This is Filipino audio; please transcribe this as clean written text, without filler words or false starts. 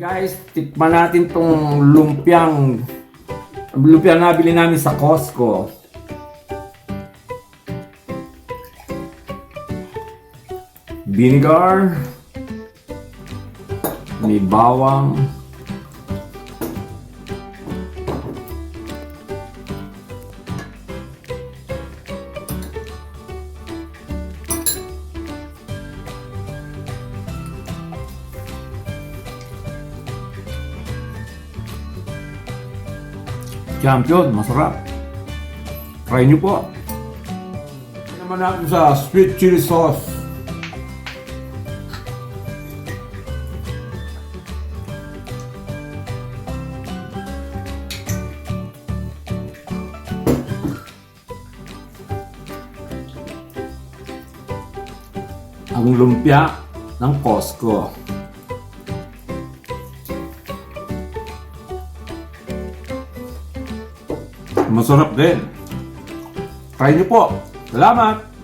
Guys, tikman natin tong lumpiang nabili namin sa Costco. Vinegar, may bawang, champion, masarap. Try nyo po. Ito naman natin sa sweet chili sauce. Ang lumpia ng Costco. Masarap din. Try nyo po. Salamat!